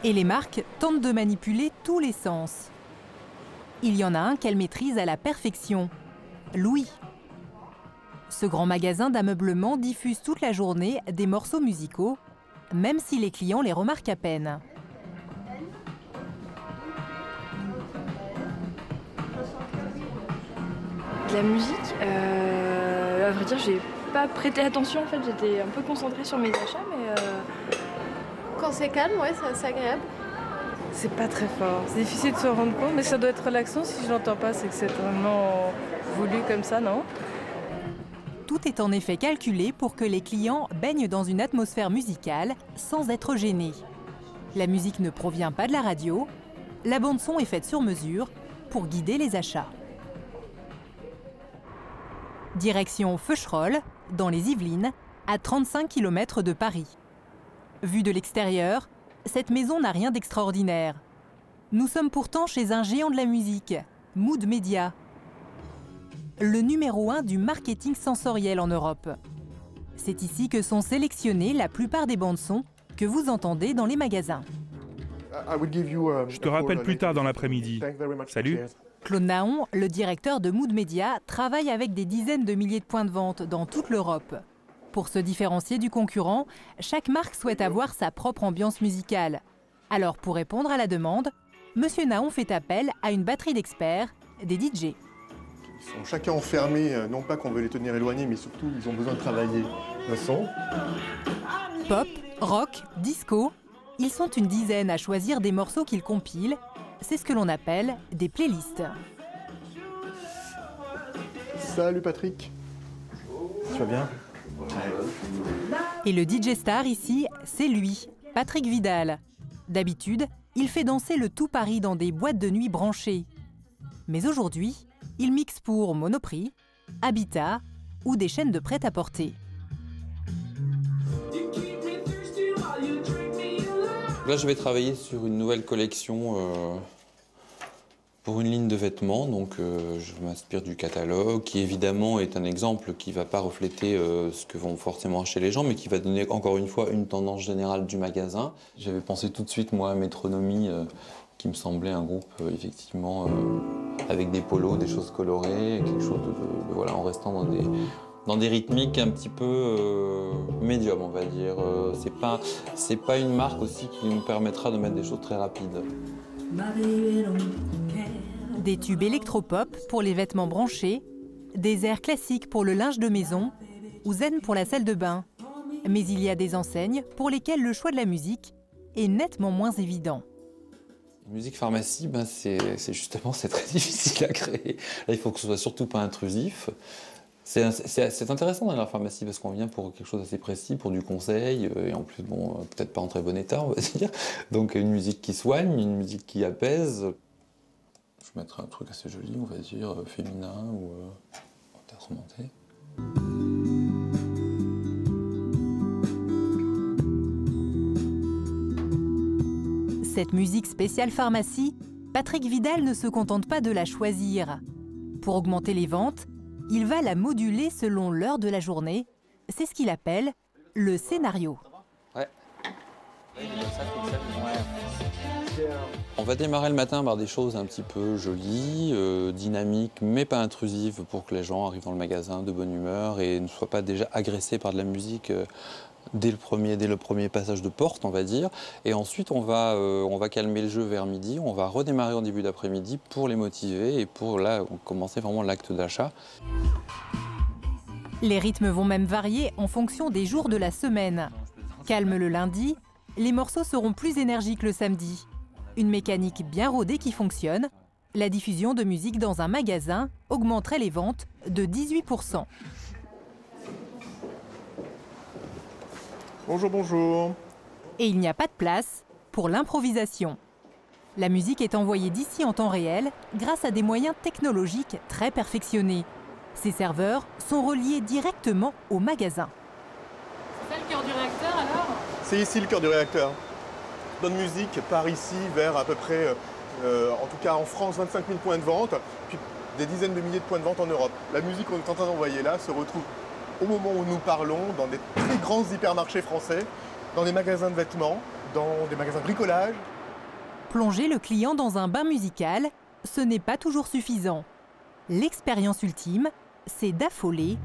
Et les marques tentent de manipuler tous les sens. Il y en a un qu'elles maîtrisent à la perfection, Louis. Ce grand magasin d'ameublement diffuse toute la journée des morceaux musicaux, même si les clients les remarquent à peine. De la musique, à vrai dire, j'ai pas prêté attention en fait, j'étais un peu concentrée sur mes achats, mais quand c'est calme, ouais, c'est agréable. C'est pas très fort, c'est difficile de se rendre compte, mais ça doit être relaxant. Si je l'entends pas, c'est que c'est vraiment voulu comme ça, non? Tout est en effet calculé pour que les clients baignent dans une atmosphère musicale sans être gênés. La musique ne provient pas de la radio, la bande-son est faite sur mesure pour guider les achats. Direction Feucherolles, dans les Yvelines, à 35 km de Paris. Vue de l'extérieur, cette maison n'a rien d'extraordinaire. Nous sommes pourtant chez un géant de la musique, Mood Media, le numéro 1 du marketing sensoriel en Europe. C'est ici que sont sélectionnées la plupart des bandes-sons que vous entendez dans les magasins. Je te rappelle plus tard dans l'après-midi. Salut. Claude Naon, le directeur de Mood Media, travaille avec des dizaines de milliers de points de vente dans toute l'Europe. Pour se différencier du concurrent, chaque marque souhaite avoir sa propre ambiance musicale. Alors pour répondre à la demande, Monsieur Naon fait appel à une batterie d'experts, des DJ. Ils sont chacun enfermés, non pas qu'on veut les tenir éloignés, mais surtout ils ont besoin de travailler le son. Pop, rock, disco, ils sont une dizaine à choisir des morceaux qu'ils compilent. C'est ce que l'on appelle des playlists. Salut Patrick. Tu vas bien? Et le DJ star ici, c'est lui, Patrick Vidal. D'habitude, il fait danser le tout Paris dans des boîtes de nuit branchées. Mais aujourd'hui, il mixe pour Monoprix, Habitat ou des chaînes de prêt-à-porter. Là, je vais travailler sur une nouvelle collection pour une ligne de vêtements. Donc, je m'inspire du catalogue, qui évidemment est un exemple qui ne va pas refléter ce que vont forcément acheter les gens, mais qui va donner encore une fois une tendance générale du magasin. J'avais pensé tout de suite, moi, à Métronomie, qui me semblait un groupe, effectivement, avec des polos, des choses colorées, quelque chose voilà, en restant dans des rythmiques un petit peu médium, on va dire. C'est pas une marque aussi qui nous permettra de mettre des choses très rapides. Des tubes électropop pour les vêtements branchés, des airs classiques pour le linge de maison ou zen pour la salle de bain. Mais il y a des enseignes pour lesquelles le choix de la musique est nettement moins évident. La musique pharmacie, c'est très difficile à créer. Là, il faut que ce soit surtout pas intrusif. C'est intéressant dans la pharmacie parce qu'on vient pour quelque chose d'assez précis, pour du conseil, et en plus, bon, peut-être pas en très bon état, on va dire. Donc une musique qui soigne, une musique qui apaise. Je mettrai un truc assez joli, on va dire, féminin ou instrumenté. Cette musique spéciale pharmacie, Patrick Vidal ne se contente pas de la choisir. Pour augmenter les ventes, il va la moduler selon l'heure de la journée. C'est ce qu'il appelle le scénario. Ouais. On va démarrer le matin par des choses un petit peu jolies, dynamiques, mais pas intrusives pour que les gens arrivent dans le magasin de bonne humeur et ne soient pas déjà agressés par de la musique dès le premier passage de porte, on va dire. Et ensuite, on va calmer le jeu vers midi, on va redémarrer en début d'après-midi pour les motiver et pour là commencer vraiment l'acte d'achat. Les rythmes vont même varier en fonction des jours de la semaine. Calme le lundi, les morceaux seront plus énergiques le samedi. Une mécanique bien rodée qui fonctionne. La diffusion de musique dans un magasin augmenterait les ventes de 18%. Bonjour, bonjour. Et il n'y a pas de place pour l'improvisation. La musique est envoyée d'ici en temps réel grâce à des moyens technologiques très perfectionnés. Ces serveurs sont reliés directement au magasin. C'est ça le cœur du réacteur alors? C'est ici le cœur du réacteur. Notre musique part ici vers à peu près, en tout cas en France, 25 000 points de vente, puis des dizaines de milliers de points de vente en Europe. La musique qu'on est en train d'envoyer là se retrouve au moment où nous parlons dans des très grands hypermarchés français, dans des magasins de vêtements, dans des magasins de bricolage, Plonger le client dans un bain musical, ce n'est pas toujours suffisant. L'expérience ultime, c'est d'affoler